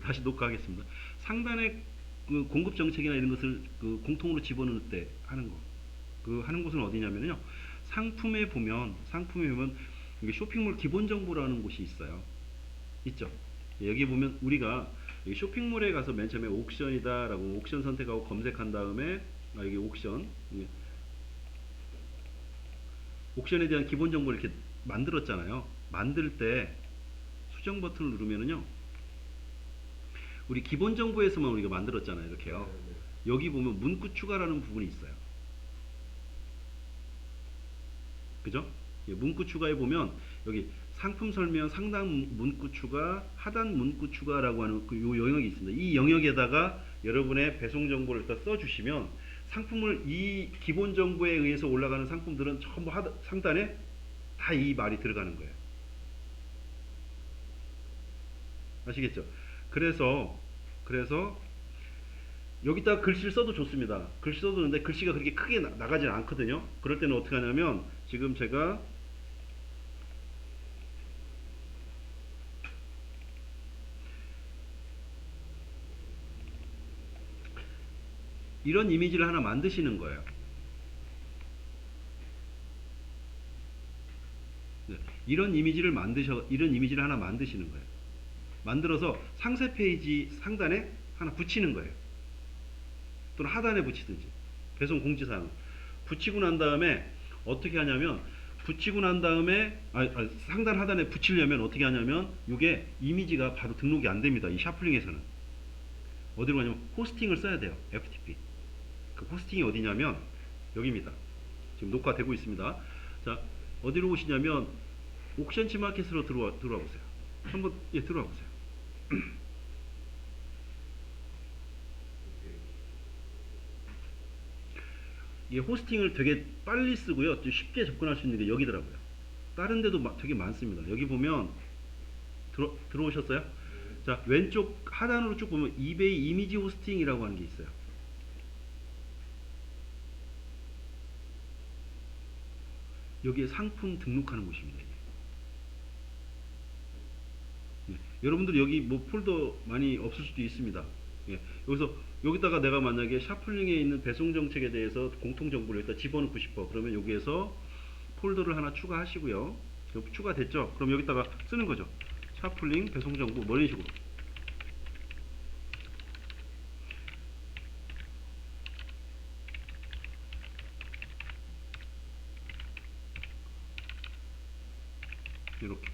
다시 녹화하겠습니다. 상단에 그 공급 정책이나 이런 것을 그 공통으로 집어넣을 때 하는 거. 그 하는 곳은 어디냐면요. 상품에 보면 이게 쇼핑몰 기본 정보라는 곳이 있어요. 있죠. 여기 보면 우리가 여기 쇼핑몰에 가서 맨 처음에 옥션이다라고 옥션 선택하고 검색한 다음에 여기 옥션 옥션에 대한 기본 정보를 이렇게 만들었잖아요. 만들 때 수정 버튼을 누르면은요. 우리 기본 정보에서만 우리가 만들었잖아요. 이렇게요. 여기 보면 문구 추가라는 부분이 있어요. 그죠? 예, 문구 추가에 보면 여기 상품 설명 상단 문구 추가 하단 문구 추가라고 하는 그 요 영역이 있습니다. 이 영역에다가 여러분의 배송 정보를 일단 써주시면 상품을 이 기본 정보에 의해서 올라가는 상품들은 전부 상단에 다 이 말이 들어가는 거예요. 아시겠죠? 그래서 여기다 글씨를 써도 좋습니다. 글씨 써도 되는데 글씨가 그렇게 크게 나가지는 않거든요. 그럴 때는 어떻게 하냐면 지금 제가 이런 이미지를 하나 만드시는 거예요. 네, 이런 이미지를 하나 만드시는 거예요. 만들어서 상세 페이지 상단에 하나 붙이는 거예요. 또는 하단에 붙이든지. 배송 공지사항. 붙이고 난 다음에 어떻게 하냐면 붙이고 난 다음에 상단 하단에 붙이려면 어떻게 하냐면 이게 이미지가 바로 등록이 안 됩니다. 이 샤플링에서는. 어디로 가냐면 호스팅을 써야 돼요. FTP. 그 호스팅이 어디냐면 여기입니다. 지금 녹화되고 있습니다. 자, 어디로 오시냐면 옥션치 마켓으로 들어와 보세요. 한번 들어와 보세요. 이게 호스팅을 되게 빨리 쓰고요. 좀 쉽게 접근할 수 있는 게 여기더라고요. 다른 데도 되게 많습니다. 여기 보면 들어오셨어요? 자, 왼쪽 하단으로 쭉 보면 이베이 이미지 호스팅이라고 하는 게 있어요. 여기에 상품 등록하는 곳입니다. 예. 여러분들 여기 뭐 폴더 많이 없을 수도 있습니다. 예. 여기다가 내가 만약에 샤플링에 있는 배송 정책에 대해서 공통 정보를 여기다 집어넣고 싶어. 그러면 여기에서 폴더를 하나 추가하시고요. 추가됐죠? 그럼 여기다가 쓰는 거죠. 샤플링 배송 정보 뭐 이런 식으로. 이렇게.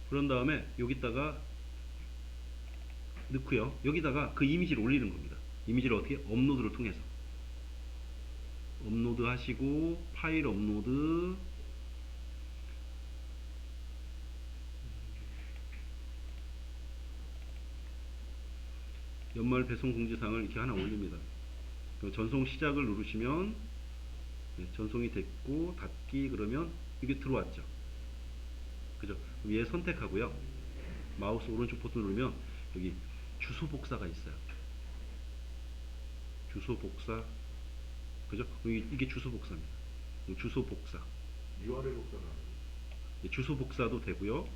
그런 다음에 여기다가 넣고요. 여기다가 그 이미지를 올리는 겁니다. 이미지를 어떻게? 업로드를 통해서. 업로드 하시고 파일 업로드 연말 배송 공지사항을 이렇게 하나 올립니다. 전송 시작을 누르시면 전송이 됐고 닫기 그러면 이게 들어왔죠. 그죠? 얘 선택하고요. 마우스 오른쪽 버튼 누르면 여기 주소 복사가 있어요. 주소 복사. 그죠? 이게 주소 복사입니다. 주소 복사. URL 복사가 주소 복사도 되고요.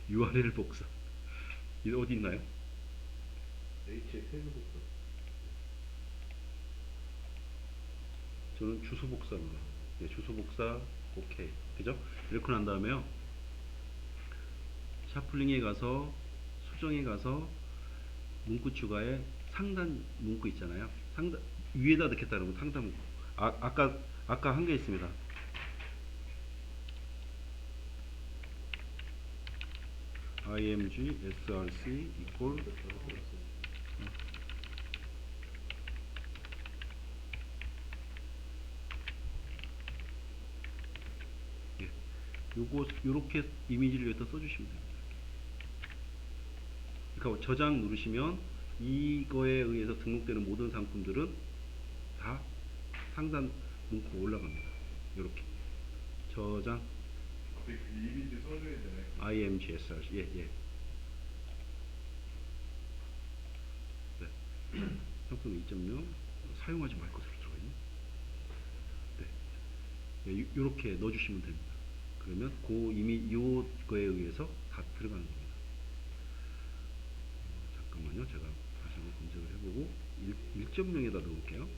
URL 복사. 이게 어디 있나요? H의 태그 복사. 저는 주소 복사입니다. 주소 복사 오케이. 그죠? 이렇게 난 다음에요. 샤플링에 가서 수정에 가서 문구 추가에 상단 문구 있잖아요. 상단 위에다 넣겠다는 거 상단 문구. 아까 한 게 있습니다. img src equal 요렇게 이미지를 여기다 써주시면 됩니다. 그러니까 저장 누르시면 이거에 의해서 등록되는 모든 상품들은 다 상단 문구 올라갑니다. 이렇게 저장 그 이미지 써줘야 되네. imgsrc 예. 네. 상품 2.0 사용하지 말 것으로 들어있네. 네. 요렇게 넣어주시면 됩니다. 그러면 요거에 의해서 다 들어가는 겁니다. 잠깐만요. 제가 다시 한번 검색을 해보고 1.0에다 넣을게요.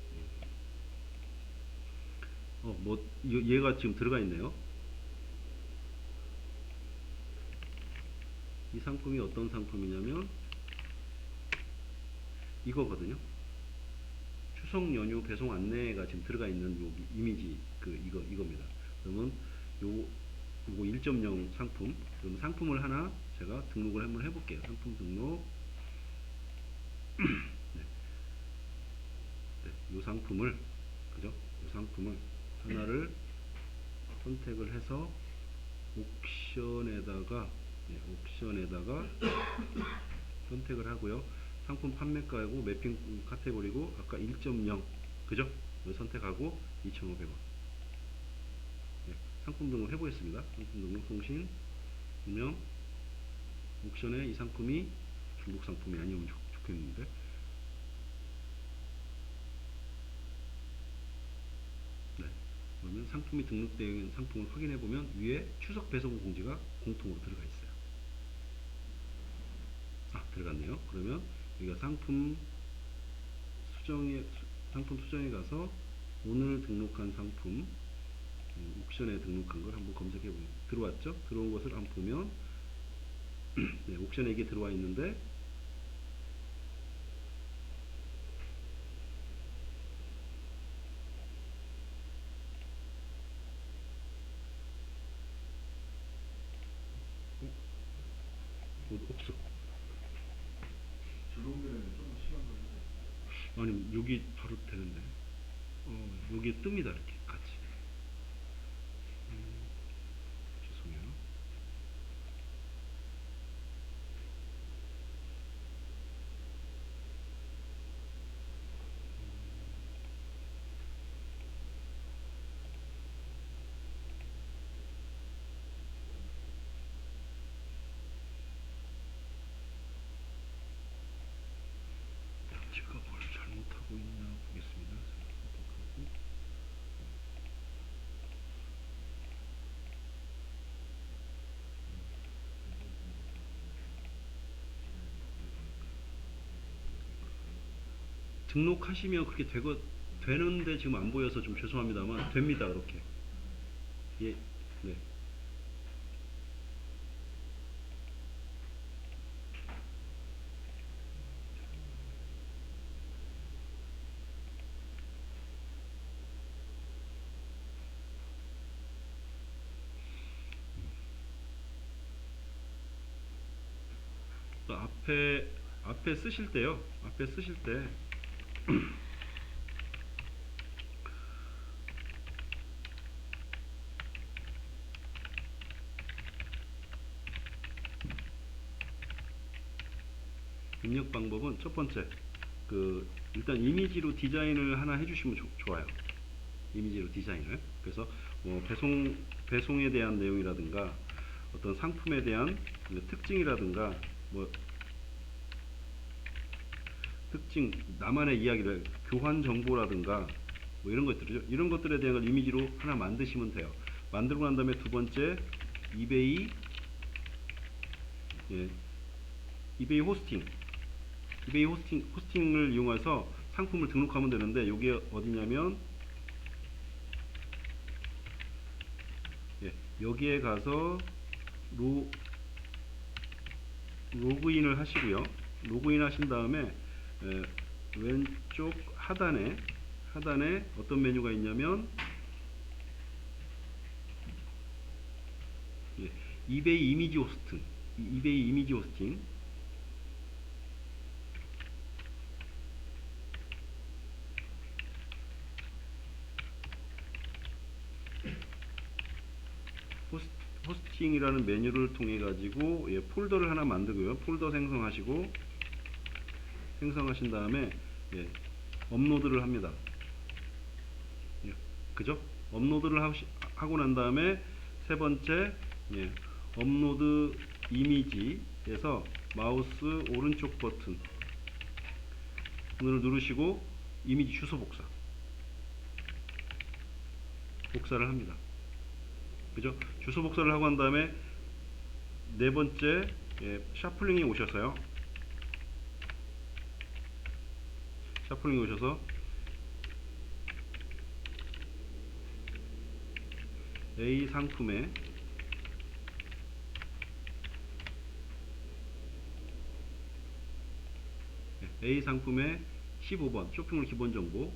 얘가 지금 들어가 있네요. 이 상품이 어떤 상품이냐면 이거거든요. 추석 연휴 배송 안내가 지금 들어가 있는 요 이미지 이겁니다. 그러면 요거 1.0 상품. 그럼 상품을 하나 제가 등록을 한번 해볼게요. 상품 등록. 네. 네, 요 상품을 그죠? 요 상품을 하나를 선택을 해서 옥션에다가 선택을 하고요. 상품 판매가하고 매핑 카테고리고 아까 1.0 그죠? 이거 선택하고 2,500원. 네, 상품 등록 해보겠습니다. 상품 등록 송신 분명 옥션에 이 상품이 중국 상품이 아니면 좋겠는데. 네, 그러면 상품이 등록되어 있는 상품을 확인해 보면 위에 추석 배송 공지가 공통으로 들어가 있어요. 들어갔네요. 그러면 여기가 상품 수정에 가서 오늘 등록한 상품 옥션에 등록한 걸 한번 검색해 보면 들어왔죠? 들어온 것을 한번 보면 네, 옥션에 이게 들어와 있는데 없어. 들어오면 좀 시간 걸리죠. 아니 여기 바로 되는데 여기에 뜹니다. 이렇게 같이. 죄송해요. 제가 뭘 잘못하고 있나 보겠습니다. 선택하고 등록하시면 그렇게 되는데 지금 안 보여서 좀 죄송합니다만 됩니다. 그렇게. 예, 네. 또 앞에 쓰실 때요. 앞에 쓰실 때 입력 방법은 첫 번째 일단 이미지로 디자인을 하나 해주시면 좋아요. 이미지로 디자인을. 그래서 뭐 배송에 대한 내용이라든가 어떤 상품에 대한 특징이라든가 뭐 특징 나만의 이야기를 교환 정보라든가 뭐 이런 것들이죠. 이런 것들에 대한 걸 이미지로 하나 만드시면 돼요. 만들고 난 다음에 두 번째 이베이 호스팅을 이용해서 상품을 등록하면 되는데 여기에 어디냐면 여기에 가서 로그인을 하시고요. 로그인 하신 다음에 왼쪽 하단에 어떤 메뉴가 있냐면 이베이 이미지 호스팅 호스팅이라는 메뉴를 통해 가지고 폴더를 하나 만들고요. 폴더 생성하신 다음에 업로드를 합니다. 그죠? 업로드를 하고 난 다음에 세 번째 업로드 이미지에서 마우스 오른쪽 버튼을 누르시고 이미지 주소 복사를 합니다. 그죠? 주소 복사를 하고 난 다음에 네 번째, 샤플링이 오셔서요. 샤플링이 오셔서 A 상품에 A 상품의 15번 쇼핑몰 기본 정보,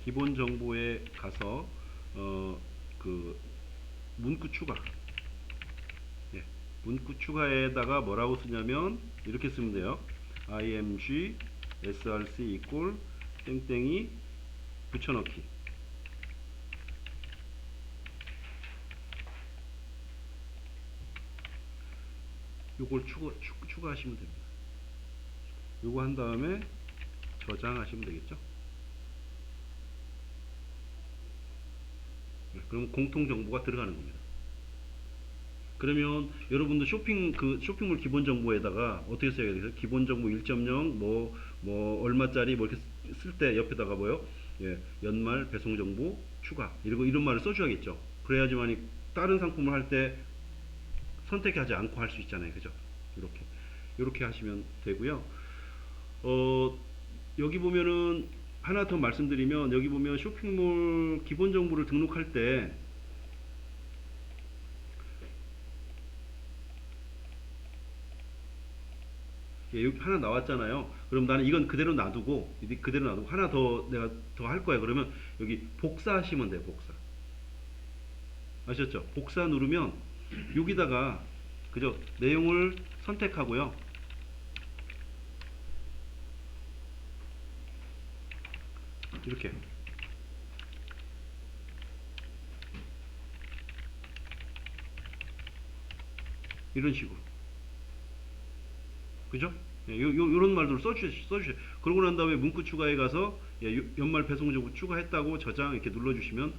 기본 정보에 가서 그 문구 추가, 문구 추가에다가 뭐라고 쓰냐면 이렇게 쓰면 돼요. img src equal 땡땡이 붙여넣기. 요걸 추가하시면 됩니다. 요거 한 다음에 저장하시면 되겠죠. 그럼 공통 정보가 들어가는 겁니다. 그러면 여러분도 쇼핑몰 기본 정보에다가 어떻게 써야 되겠어요? 기본 정보 1.0 뭐 얼마짜리 뭐 이렇게 쓸 때 옆에다가 뭐요? 연말 배송 정보 추가 이런 말을 써줘야겠죠. 그래야지만이 다른 상품을 할 때 선택하지 않고 할 수 있잖아요. 그죠? 이렇게 하시면 되고요. 여기 보면은 하나 더 말씀드리면, 여기 보면 쇼핑몰 기본 정보를 등록할 때 여기 하나 나왔잖아요. 그럼 나는 이건 그대로 놔두고 하나 더 내가 더 할 거야. 그러면 여기 복사하시면 돼요. 복사. 아셨죠? 복사 누르면 여기다가 그죠? 내용을 선택하고요. 이렇게 이런 식으로, 그죠? 요런 말들을 써주세요. 그러고 난 다음에 문구 추가에 가서 연말 배송 정보 추가했다고 저장 이렇게 눌러주시면,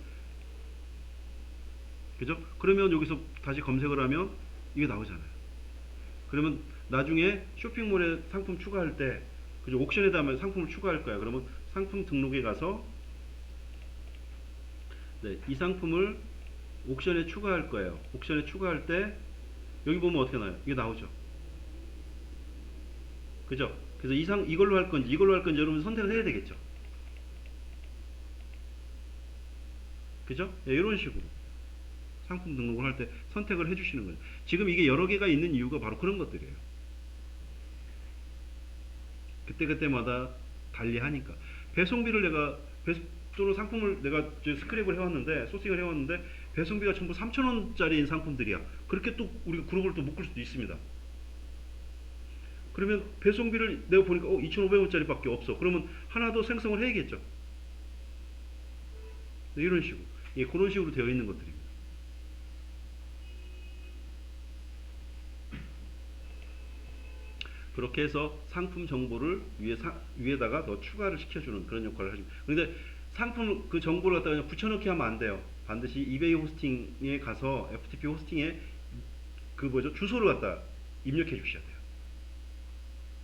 그죠? 그러면 여기서 다시 검색을 하면 이게 나오잖아요. 그러면 나중에 쇼핑몰에 상품 추가할 때, 그죠? 옥션에다 하면 상품을 추가할 거야. 그러면 상품 등록에 가서 이 상품을 옥션에 추가할 거예요. 옥션에 추가할 때 여기 보면 어떻게 나와요? 이게 나오죠. 그죠? 그래서 이걸로 할 건지 이걸로 할 건지 여러분 선택을 해야 되겠죠. 그죠? 이런 식으로 상품 등록을 할 때 선택을 해주시는 거예요. 지금 이게 여러 개가 있는 이유가 바로 그런 것들이에요. 그때마다 달리 하니까. 배송비를 또는 상품을 내가 스크랩을 해왔는데, 소싱을 해왔는데, 배송비가 전부 3,000원짜리인 상품들이야. 그렇게 또 우리가 그룹을 또 묶을 수도 있습니다. 그러면 배송비를 내가 보니까 2,500원짜리 밖에 없어. 그러면 하나 더 생성을 해야겠죠. 이런 식으로. 그런 식으로 되어 있는 것들입니다. 그렇게 해서 상품 정보를 위에다가 더 추가를 시켜주는 그런 역할을 하십니다. 그런데 상품 그 정보를 갖다가 그냥 붙여넣기 하면 안 돼요. 반드시 이베이 호스팅에 가서 FTP 호스팅에 주소를 갖다 입력해 주셔야 돼요.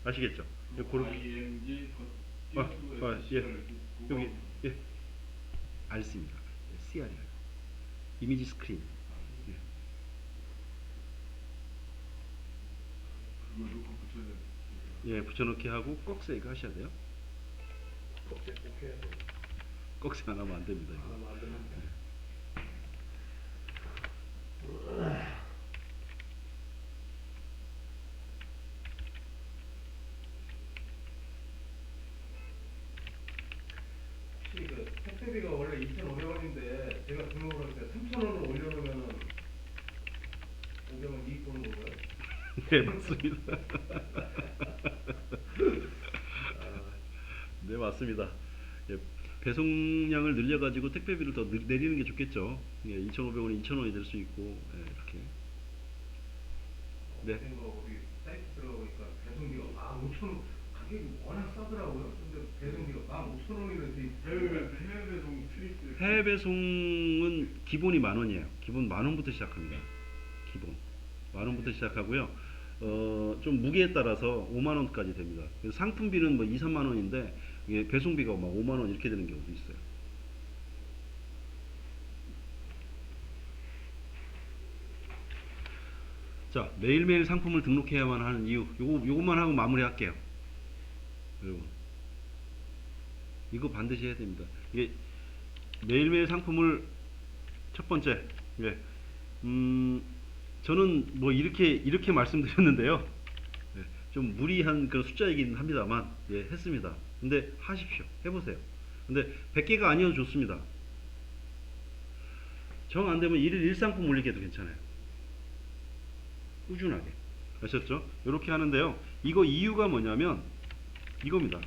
아시겠죠? IMG 여기 R입니다. CR이에요. 이미지 스크린. 그거 넣고 붙여야 돼. 붙여넣기 하고 꺽 세이브 하셔야 돼요. 꼭 해야 돼. 꺽 세이브 안 하면 안 됩니다. 이거. 안 되면 안 돼. 확실히 그 택배비가 원래 2,500원인데 제가 등록을 할 때 3,000원을 올려놓으면은 500원 이익 보는 건가요? 네, 맞습니다. 네, 맞습니다. 배송량을 늘려가지고 택배비를 더 내리는 게 좋겠죠. 2,500원이 2,000원이 될 수 있고, 이렇게. 네. 우리 사이트 들어가보니까 배송비가 15,000원, 가격이 워낙 싸더라고요. 근데 배송비가 15,000원이면 해외 배송 트리스. 해외 배송은 기본이 10,000원이에요. 기본 10,000원부터 시작합니다. 기본 10,000원부터 시작하고요. 좀 무게에 따라서 5만 원까지 됩니다. 그래서 상품비는 뭐 2, 3만 원인데 이게 배송비가 막 5만 원 이렇게 되는 경우도 있어요. 자, 매일매일 상품을 등록해야만 하는 이유. 요것만 하고 마무리할게요. 여러분. 이거 반드시 해야 됩니다. 이게 매일매일 상품을 첫 번째, 예, 저는 뭐 이렇게 말씀드렸는데요. 예, 좀 무리한 그런 숫자이긴 합니다만, 예, 했습니다. 근데 하십시오. 해보세요. 근데 100개가 아니어도 좋습니다. 정 안 되면 1일 1상품 올리게도 괜찮아요. 꾸준하게. 아셨죠? 이렇게 하는데요. 이거 이유가 뭐냐면 이겁니다.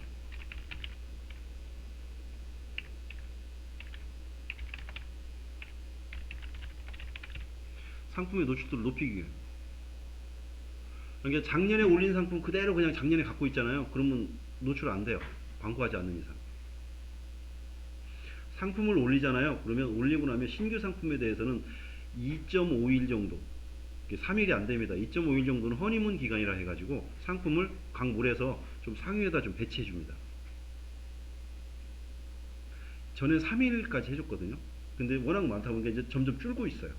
상품의 노출도를 높이기 위해. 그러니까 작년에 올린 상품 그대로 그냥 작년에 갖고 있잖아요. 그러면 노출 안 돼요. 광고하지 않는 이상. 상품을 올리잖아요. 그러면 올리고 나면 신규 상품에 대해서는 2.5일 정도, 3일이 안 됩니다. 2.5일 정도는 허니문 기간이라 해가지고 상품을 광물에서 좀 상위에다 좀 배치해 줍니다. 전에 3일까지 해줬거든요. 근데 워낙 많다 보니까 이제 점점 줄고 있어요.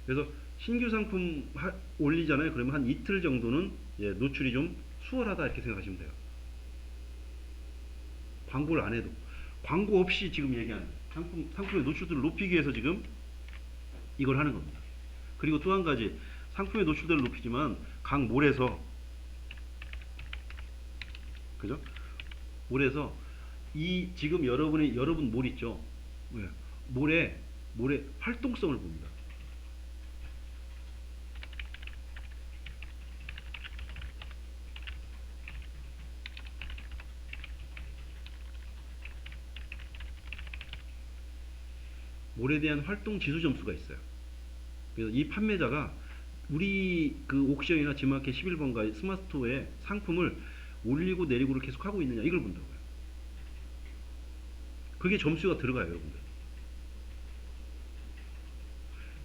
그래서 신규 상품 올리잖아요. 그러면 한 이틀 정도는, 예, 노출이 좀 수월하다 이렇게 생각하시면 돼요. 광고를 안 해도. 광고 없이 지금 얘기하는 상품의 노출도를 높이기 위해서 지금 이걸 하는 겁니다. 그리고 또 한 가지, 상품의 노출도를 높이지만 각 몰에서, 그죠? 몰에서 이 지금 여러분 몰 있죠? 예, 몰의 활동성을 봅니다. 몰에 대한 활동 지수 점수가 있어요. 그래서 이 판매자가 우리 그 옥션이나 지마켓 11번가 스마트스토어에 상품을 올리고 내리고를 계속 하고 있느냐, 이걸 본다고요. 그게 점수가 들어가요, 여러분들.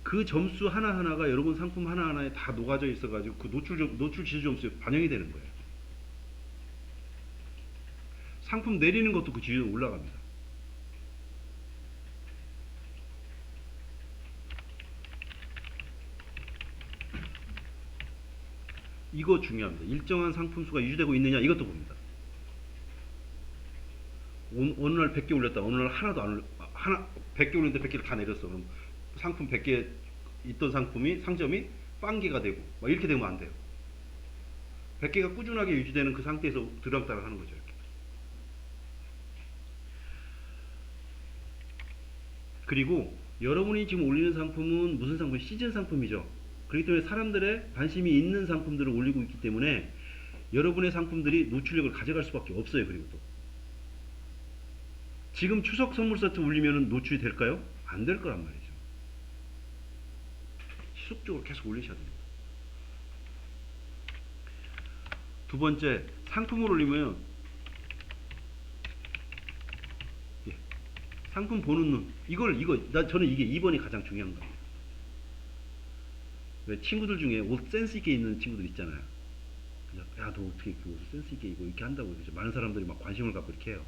그 점수 하나하나가 여러분 상품 하나하나에 다 녹아져 있어가지고 그 노출 지수 점수에 반영이 되는 거예요. 상품 내리는 것도 그 지수는 올라갑니다. 이거 중요합니다. 일정한 상품 수가 유지되고 있느냐, 이것도 봅니다. 어느 날 100개 올렸다, 어느 날 하나도 안 올려, 100개 올렸는데 100개를 다 내렸어. 그럼 상품 100개 있던 상점이 빵개가 되고 막 이렇게 되면 안 돼요. 100개가 꾸준하게 유지되는 그 상태에서 들락달락 하는 거죠. 이렇게. 그리고 여러분이 지금 올리는 상품은 무슨 상품? 시즌 상품이죠. 그렇기 때문에 사람들의 관심이 있는 상품들을 올리고 있기 때문에 여러분의 상품들이 노출력을 가져갈 수밖에 없어요. 그리고 또 지금 추석 선물 세트 올리면 노출이 될까요? 안 될 거란 말이죠. 지속적으로 계속 올리셔야 됩니다. 두 번째, 상품을 올리면, 예, 상품 보는 눈. 저는 이게 2번이 가장 중요한 겁니다. 왜 친구들 중에 옷 센스 있게 입는 친구들 있잖아요. 야, 너 어떻게 그 옷을 센스 있게 입고 이렇게 한다고. 그죠? 많은 사람들이 막 관심을 갖고 이렇게 해요.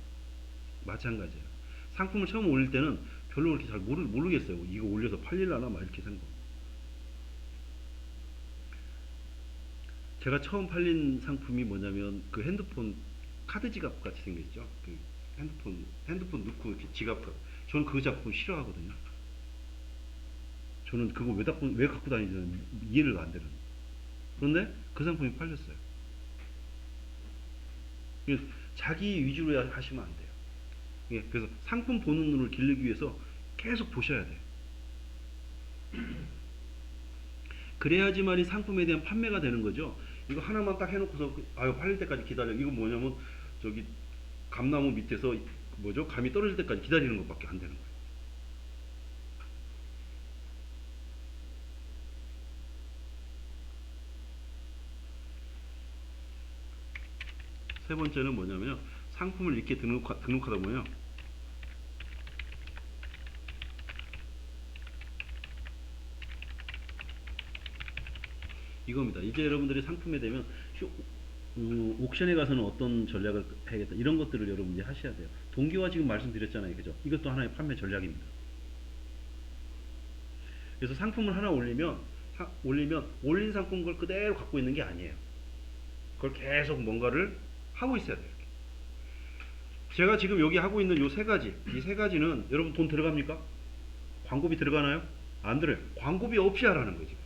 마찬가지예요. 상품을 처음 올릴 때는 별로 그렇게 잘 모르겠어요. 이거 올려서 팔릴라나 막 이렇게 생각. 제가 처음 팔린 상품이 뭐냐면 그 핸드폰 카드 지갑 같이 생겼죠. 그 핸드폰 넣고 이렇게 지갑. 저는 그 작품 싫어하거든요. 저는 그거 왜 갖고 다니는지 이해를 안 되는. 그런데 그 상품이 팔렸어요. 자기 위주로 하시면 안 돼요. 예, 그래서 상품 보는 눈을 기르기 위해서 계속 보셔야 돼요. 그래야지만이 상품에 대한 판매가 되는 거죠. 이거 하나만 딱 해놓고서 팔릴 때까지 기다려. 이거 뭐냐면 저기 감나무 밑에서 감이 떨어질 때까지 기다리는 것밖에 안 되는 거예요. 세 번째는 뭐냐면요. 상품을 이렇게 등록하다 보면 이겁니다. 이제 여러분들이 상품에 되면 옥션에 가서는 어떤 전략을 해야겠다. 이런 것들을 여러분 이제 하셔야 돼요. 동기화 지금 말씀드렸잖아요. 그죠? 이것도 하나의 판매 전략입니다. 그래서 상품을 하나 올리면 올린 상품 걸 그대로 갖고 있는 게 아니에요. 그걸 계속 뭔가를 하고 있어야 돼요. 이렇게. 제가 지금 여기 하고 있는 요 세 가지, 이 세 가지는 여러분 돈 들어갑니까? 광고비 들어가나요? 안 들어요. 광고비 없이 하라는 거지.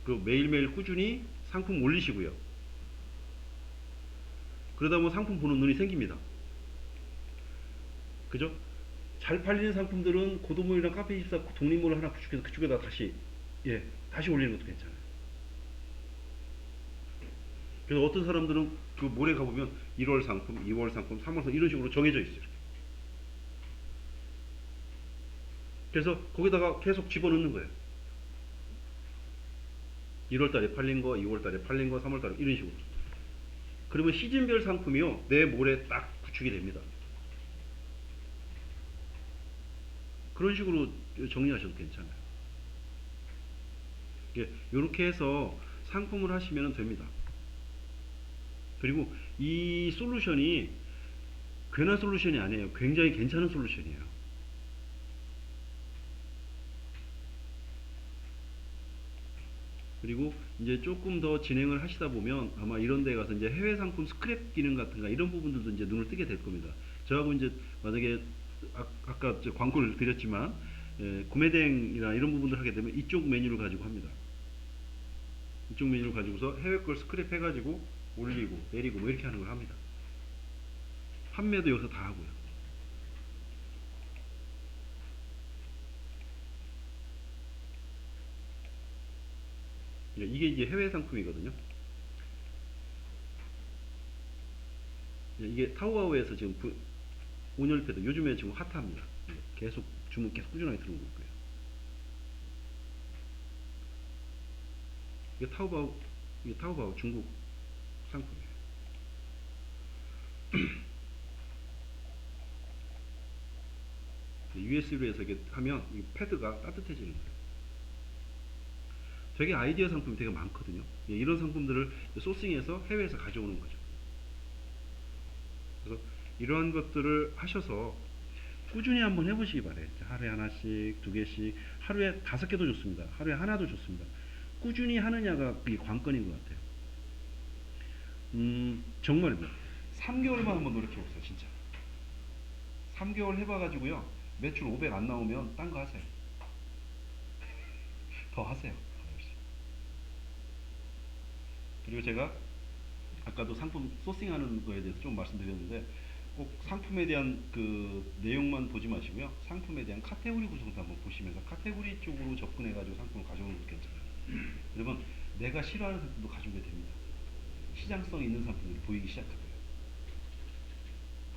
그리고 매일매일 꾸준히 상품 올리시고요. 그러다 보면 상품 보는 눈이 생깁니다. 그죠? 잘 팔리는 상품들은 고도몰이랑 카페24 독립몰을 하나 구축해서 그쪽에다 다시 올리는 것도 괜찮아요. 그래서 어떤 사람들은 그 몰에 가보면 1월 상품, 2월 상품, 3월 상품 이런 식으로 정해져 있어요. 이렇게. 그래서 거기다가 계속 집어넣는 거예요. 1월 달에 팔린 거, 2월 달에 팔린 거, 3월 달에 이런 식으로. 그러면 시즌별 상품이요. 내 몰에 딱 구축이 됩니다. 그런 식으로 정리하셔도 괜찮아요. 이렇게 해서 상품을 하시면 됩니다. 그리고 이 솔루션이 괜한 솔루션이 아니에요. 굉장히 괜찮은 솔루션이에요. 그리고 이제 조금 더 진행을 하시다 보면 아마 이런 데 가서 이제 해외 상품 스크랩 기능 같은가 이런 부분들도 이제 눈을 뜨게 될 겁니다. 저하고 이제 만약에 아까 광고를 드렸지만 구매대행이나 이런 부분들 하게 되면 이쪽 메뉴를 가지고 합니다. 이쪽 메뉴를 가지고서 해외 걸 스크랩 해가지고 올리고 내리고 뭐 이렇게 하는 걸 합니다. 판매도 여기서 다 하고요. 이게 이제 해외 상품이거든요. 이게 타오바오에서 지금 온열패드 요즘에 지금 핫합니다. 계속 주문 계속 꾸준하게 들어오고 있고요. 이게 타오바오 중국 상품이에요. USB로 해서 이게 하면 이 패드가 따뜻해지는 거예요. 되게 아이디어 상품이 되게 많거든요. 이런 상품들을 소싱해서 해외에서 가져오는 거죠. 그래서 이러한 것들을 하셔서 꾸준히 한번 해보시기 바래요. 하루에 하나씩, 2개씩, 하루에 5개도 좋습니다. 하루에 하나도 좋습니다. 꾸준히 하느냐가 그게 관건인 것 같아요. 정말입니다. 3개월만 한번 노력해보세요. 진짜 3개월 해봐가지고요 매출 500 안 나오면 딴 거 하세요. 더 하세요. 그리고 제가 아까도 상품 소싱하는 거에 대해서 좀 말씀드렸는데 꼭 상품에 대한 그 내용만 보지 마시고요. 상품에 대한 카테고리 구성도 한번 보시면서 카테고리 쪽으로 접근해가지고 상품을 가져오는 것도 괜찮아요. 그러면 내가 싫어하는 상품도 가져오게 됩니다. 시장성 있는 상품들이 보이기 시작할 거예요.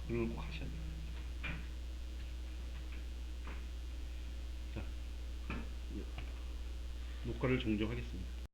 그런 걸 꼭 하셔야 돼요. 자, 녹화를 종료하겠습니다.